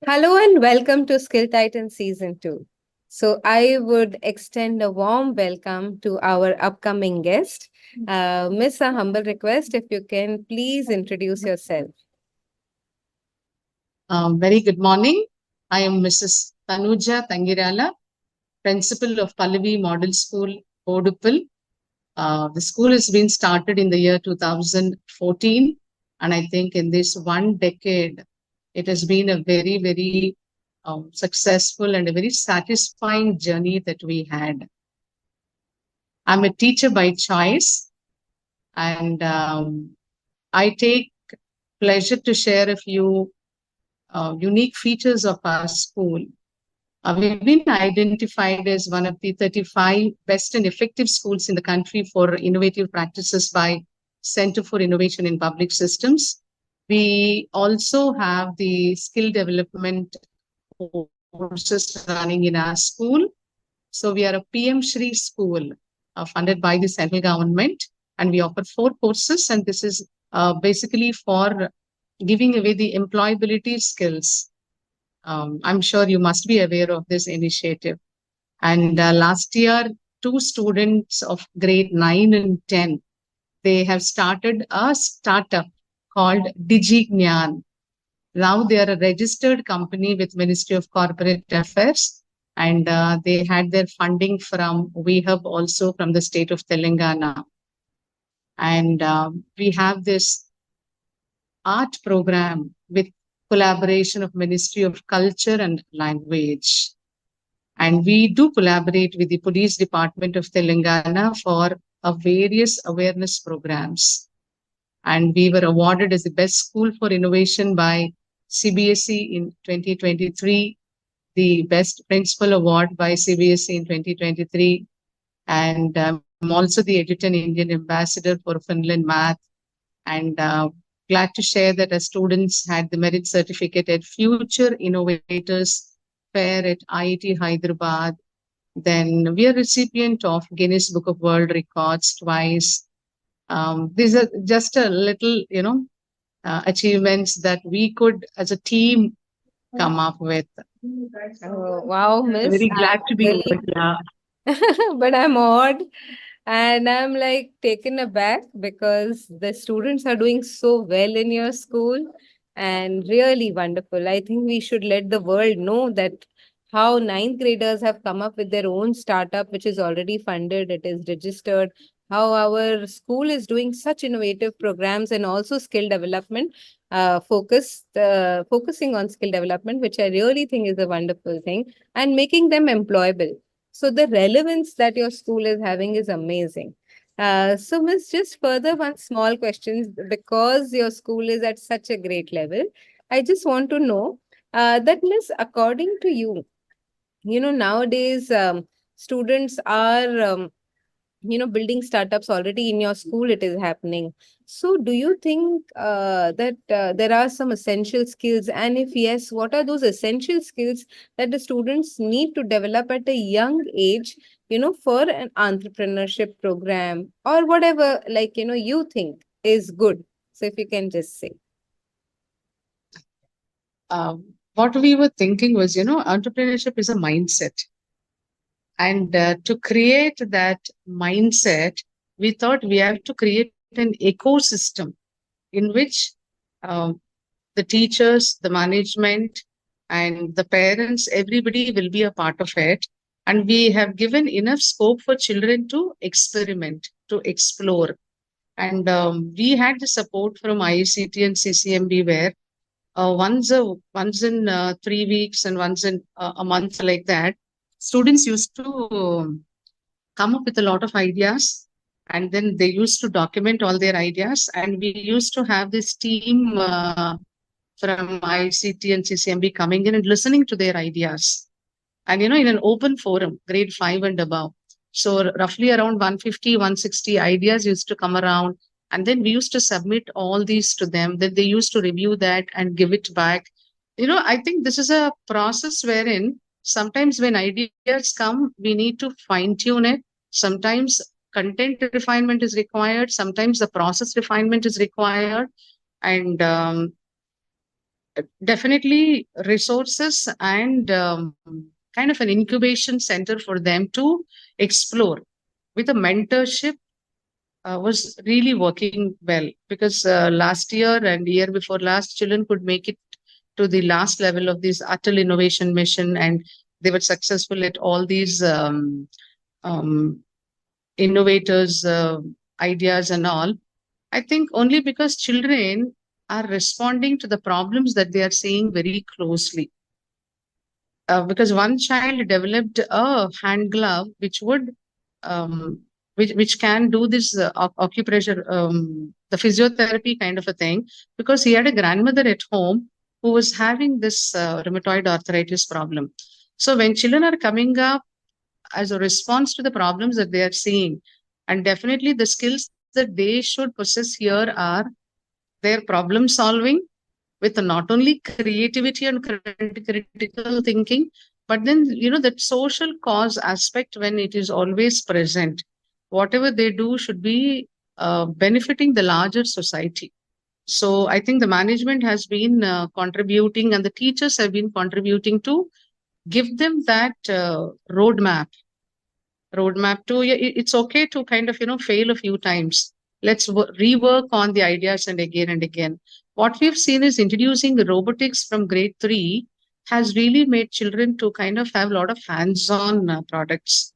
Hello and welcome to Skill Titan Season 2. So, I would extend a warm welcome to our upcoming guest. Miss, a humble request if you can please introduce yourself. Very good morning. I am Mrs. Tanuja Tangirala, Principal of Pallavi Model School, Boduppal. The school has been started in the year 2014, and I think in this one decade, it has been a very successful and a very satisfying journey that we had. I'm a teacher by choice, and I take pleasure to share a few unique features of our school. We've been identified as one of the 35 best and effective schools in the country for innovative practices by Center for Innovation in Public Systems. We also have the skill development courses running in our school. So we are a PM Shri school funded by the central government, and we offer 4 courses, and this is basically for giving away the employability skills. I'm sure you must be aware of this initiative. And last year, 2 students of grade 9 and 10, they have started a startup called DigiGnan. Now they are a registered company with Ministry of Corporate Affairs, and they had their funding from WeHub, also from the state of Telangana. And we have this art program with collaboration of Ministry of Culture and Language. And we do collaborate with the Police Department of Telangana for various awareness programs. And we were awarded as the best school for innovation by CBSE in 2023, the best principal award by CBSE in 2023. And I'm also the Editor and Indian Ambassador for Finland Math. And glad to share that our students had the merit certificate at Future Innovators Fair at IIT Hyderabad. Then we are recipient of Guinness Book of World Records twice. These are just a little, achievements that we could, as a team, come up with. Oh, wow, Miss. Very glad to be Really, over here. but I'm awed and I'm like taken aback because the students are doing so well in your school and really wonderful. I think we should let the world know that how ninth graders have come up with their own startup, which is already funded, it is registered. How our school is doing such innovative programs and also skill development, focusing on skill development, which I really think is a wonderful thing, and making them employable. So the relevance that your school is having is amazing. So, Miss, just further one small question because your school is at such a great level. I just want to know that, Miss, according to you, nowadays students are building startups already in your school. It is happening. So, do you think that there are some essential skills, and if yes, what are those essential skills that the students need to develop at a young age, for an entrepreneurship program or whatever, like, you think is good? So, if you can just say. What we were thinking was, entrepreneurship is a mindset. And to create that mindset, we thought we have to create an ecosystem in which um, the teachers, the management, and the parents, everybody will be a part of it. And we have given enough scope for children to experiment, to explore. And we had the support from ICT and CCMB, where once in 3 weeks and once in a month, like that, students used to come up with a lot of ideas, and then they used to document all their ideas, and we used to have this team from ICT and CCMB coming in and listening to their ideas, and in an open forum, grade 5 and above. So roughly around 150, 160 ideas used to come around, and then we used to submit all these to them. Then they used to review that and give it back. I think this is a process wherein sometimes when ideas come, we need to fine tune it. Sometimes content refinement is required. Sometimes the process refinement is required. And Definitely resources and kind of an incubation center for them to explore with a mentorship was really working well, because last year and year before last, children could make it to the last level of this Atal Innovation Mission, and they were successful at all these um, innovators' ideas and all. I think only because children are responding to the problems that they are seeing very closely. Because one child developed a hand glove which would um, which can do this acupressure, the physiotherapy kind of a thing, because he had a grandmother at home who was having this rheumatoid arthritis problem. So when children are coming up as a response to the problems that they are seeing, and definitely the skills that they should possess here are their problem solving with not only creativity and critical thinking, but then, that social cause aspect, when it is always present, whatever they do should be benefiting the larger society. So I think the management has been contributing, and the teachers have been contributing to give them that roadmap to, yeah, it's okay to kind of fail a few times. Let's rework on the ideas and again and again. What we've seen is introducing robotics from grade 3 has really made children to kind of have a lot of hands-on products.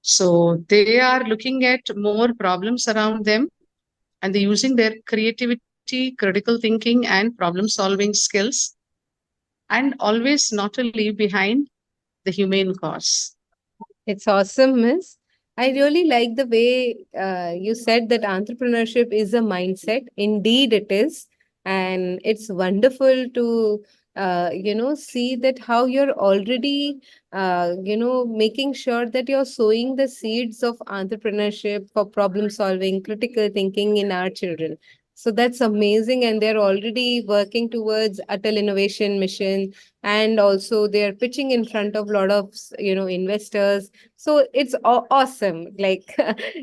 So they are looking at more problems around them, and they're using their creativity, critical thinking, and problem solving skills, and always not to leave behind the humane cause. It's awesome, Miss. I really like the way you said that entrepreneurship is a mindset. Indeed, it is. And it's wonderful to, see that how you're already, making sure that you're sowing the seeds of entrepreneurship for problem solving, critical thinking in our children. So that's amazing. And they're already working towards Atal Innovation Mission. And also they're pitching in front of a lot of, investors, so it's awesome. Like,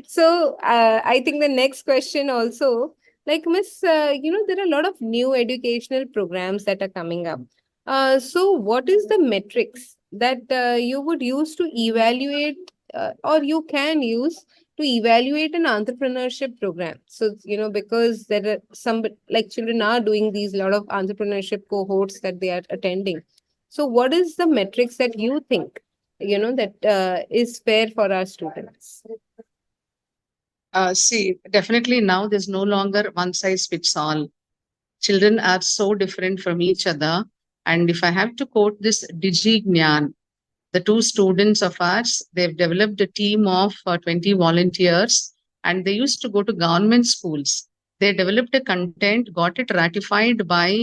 so I think the next question also, like, Miss, there are a lot of new educational programs that are coming up. So what is the metrics that you would use to evaluate, or you can use to evaluate an entrepreneurship program? So, because there are some, like, children are doing these lot of entrepreneurship cohorts that they are attending. So what is the metrics that you think, that is fair for our students? See, definitely now there's no longer one size fits all. Children are so different from each other. And if I have to quote this DigiGnan, the two students of ours, they've developed a team of 20 volunteers, and they used to go to government schools. They developed a content, got it ratified by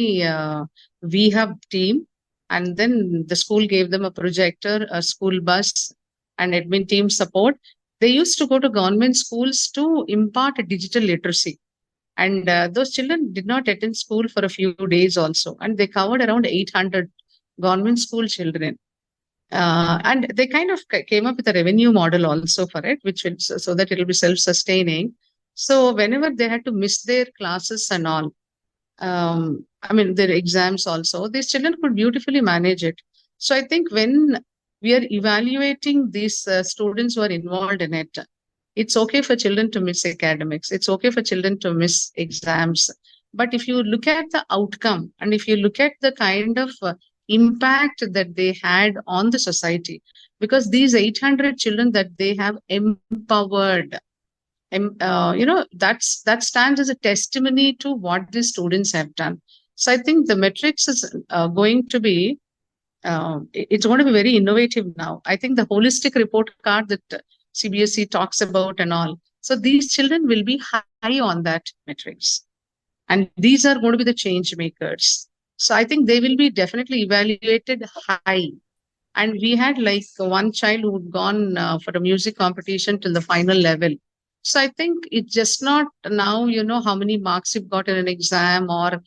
VHub team, and then the school gave them a projector, a school bus, and admin team support. They used to go to government schools to impart digital literacy, and those children did not attend school for a few days also, and they covered around 800 government school children. And they kind of came up with a revenue model also for it, which will, so that it'll be self-sustaining. So whenever they had to miss their classes and all, I mean their exams also, these children could beautifully manage it. So I think when we are evaluating these students who are involved in it, it's okay for children to miss academics. It's okay for children to miss exams. But if you look at the outcome, and if you look at the kind of impact that they had on the society, because these 800 children that they have empowered, that stands as a testimony to what these students have done. So I think the metrics is going to be it's going to be very innovative now. I think the holistic report card that CBSE talks about and all. So these children will be high on that metrics. And these are going to be the change makers. So I think they will be definitely evaluated high. And we had like one child who had gone for a music competition till the final level. So I think it's just not now, how many marks you've got in an exam, or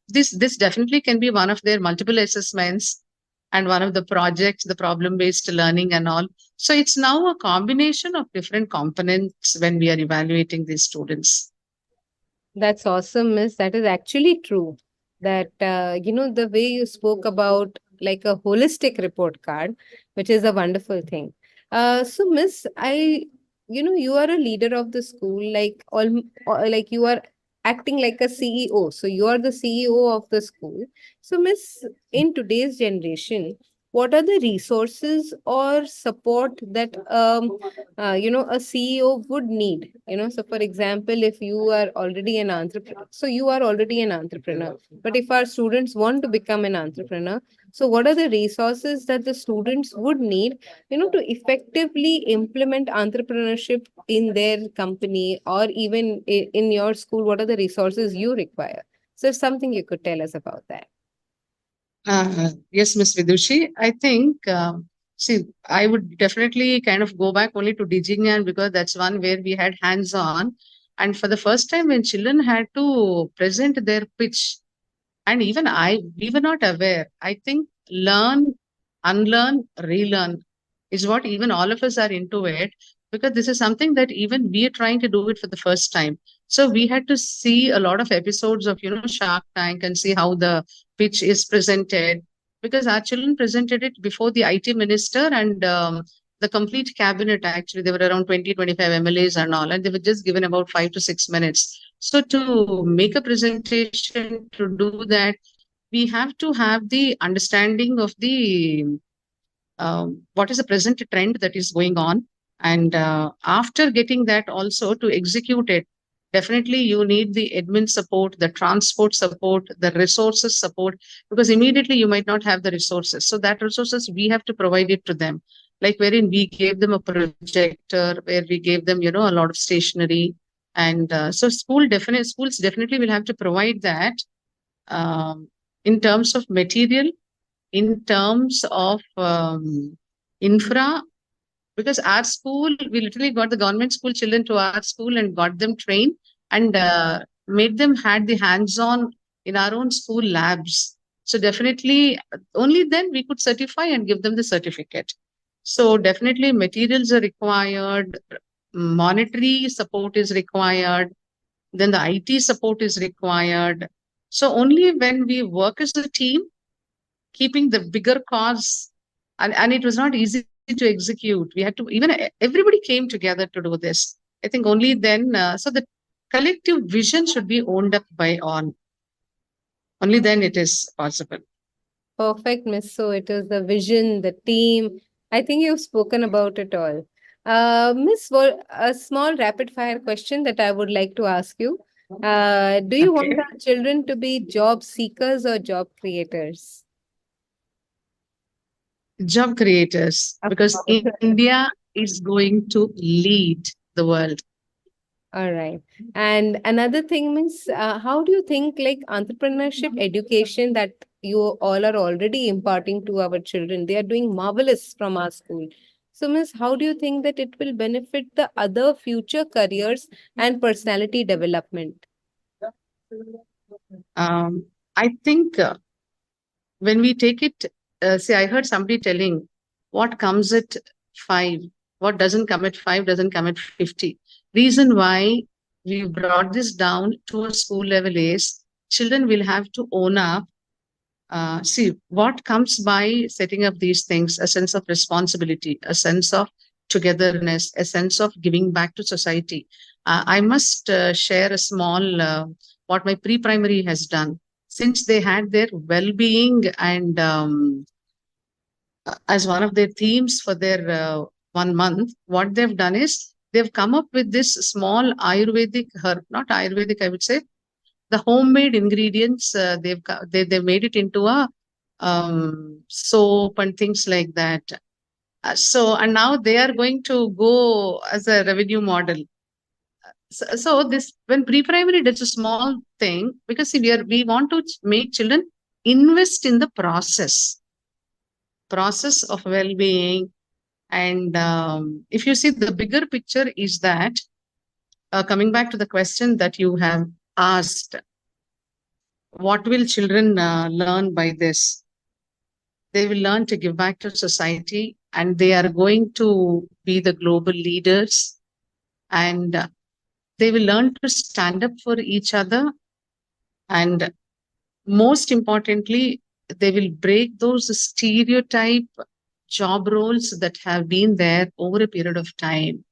this definitely can be one of their multiple assessments, and one of the projects, the problem based learning and all. So it's now a combination of different components when we are evaluating these students. That's awesome, Miss. That is actually true. that the way you spoke about like a holistic report card, which is a wonderful thing. So Miss, you are a leader of the school, like you are acting like a CEO. So you are the CEO of the school. So Miss, in today's generation, what are the resources or support that a CEO would need? So for example, if you are already an entrepreneur, so you are already an entrepreneur. But if our students want to become an entrepreneur, so what are the resources that the students would need, to effectively implement entrepreneurship in their company, or even in your school? What are the resources you require? So if something you could tell us about that. Yes, Miss Vidushi. I think, see, I would definitely kind of go back only to Digignan because that's one where we had hands on. And for the first time, when children had to present their pitch, and even we were not aware. I think learn, unlearn, relearn is what even all of us are into it, because this is something that even we are trying to do it for the first time. So we had to see a lot of episodes of, Shark Tank and see how the pitch is presented, because our children presented it before the IT minister and the complete cabinet. Actually, there were around 20, 25 MLAs and all, and they were just given about 5 to 6 minutes. So to make a presentation, to do that, we have to have the understanding of the what is the present trend that is going on. And after getting that, also to execute it, definitely you need the admin support, the transport support, the resources support, because immediately you might not have the resources. So that resources we have to provide it to them, like wherein we gave them a projector, where we gave them, a lot of stationery. And so schools definitely will have to provide that, um, in terms of material, in terms of infra, because our school, we literally got the government school children to our school and got them trained, and made them had the hands on in our own school labs. So definitely only then we could certify and give them the certificate. So definitely materials are required, monetary support is required, then the IT support is required. So only when we work as a team, keeping the bigger cause, and it was not easy to execute. We had to, even everybody came together to do this. I think only then, so the collective vision should be owned up by all. Only then it is possible. Perfect, Miss. So it is the vision, the team. I think you've spoken about it all. Miss, a small rapid fire question that I would like to ask you. Do you want Okay. our children to be job seekers or job creators? Job creators, Of because course. India is going to lead the world. All right. And another thing means, how do you think like entrepreneurship education that you all are already imparting to our children? They are doing marvelous from our school. So, Miss, how do you think that it will benefit the other future careers and personality development? I think when we take it, see, I heard somebody telling what comes at 5, what doesn't come at 5 doesn't come at 50. Reason why we brought this down to a school level is children will have to own up. See, what comes by setting up these things: a sense of responsibility, a sense of togetherness, a sense of giving back to society. I must share a small what my pre primary has done. Since they had their well being and as one of their themes for their 1 month, what they've done is they've come up with this small Ayurvedic herb, not Ayurvedic, I would say, the homemade ingredients. They've made it into a soap and things like that. So and now they are going to go as a revenue model. So this, when pre-primary does a small thing, because see, we want to make children invest in the process of well-being. And if you see, the bigger picture is that, coming back to the question that you have asked, what will children learn by this? They will learn to give back to society, and they are going to be the global leaders. And they will learn to stand up for each other. And Most importantly, they will break those stereotype job roles that have been there over a period of time.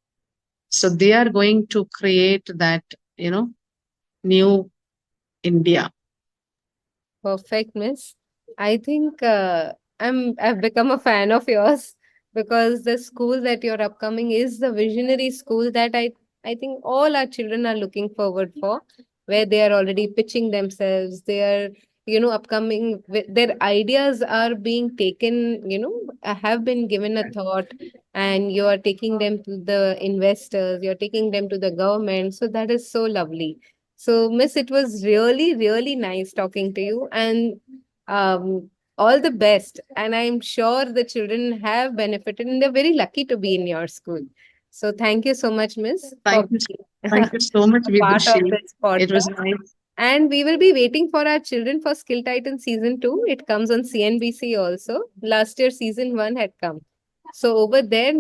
So they are going to create that, new India. Perfect, miss. I think I've become a fan of yours because the school that you're upcoming is the visionary school that I think all our children are looking forward for, where they are already pitching themselves. They are, upcoming their ideas are being taken, have been given a thought, and you are taking them to the investors, you're taking them to the government. So that is so lovely. So, Miss, it was really, really nice talking to you, and all the best. And I'm sure the children have benefited, and they're very lucky to be in your school. So, thank you so much, Miss, for Thank you. being Thank you so much, a part of Vidushi. this It was podcast. nice. And we will be waiting for our children for Skill Titan season 2. It comes on CNBC also. Last year, season 1 had come. So over there,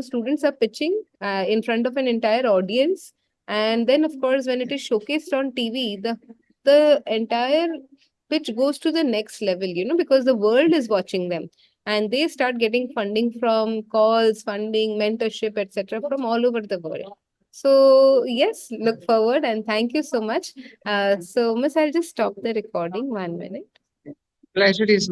students are pitching in front of an entire audience. And then, of course, when it is showcased on TV, the entire pitch goes to the next level, because the world is watching them. And they start getting funding from calls, funding, mentorship, etc., from all over the world. So, yes, look forward and thank you so much. So, Miss, I'll just stop the recording 1 minute. Pleasure is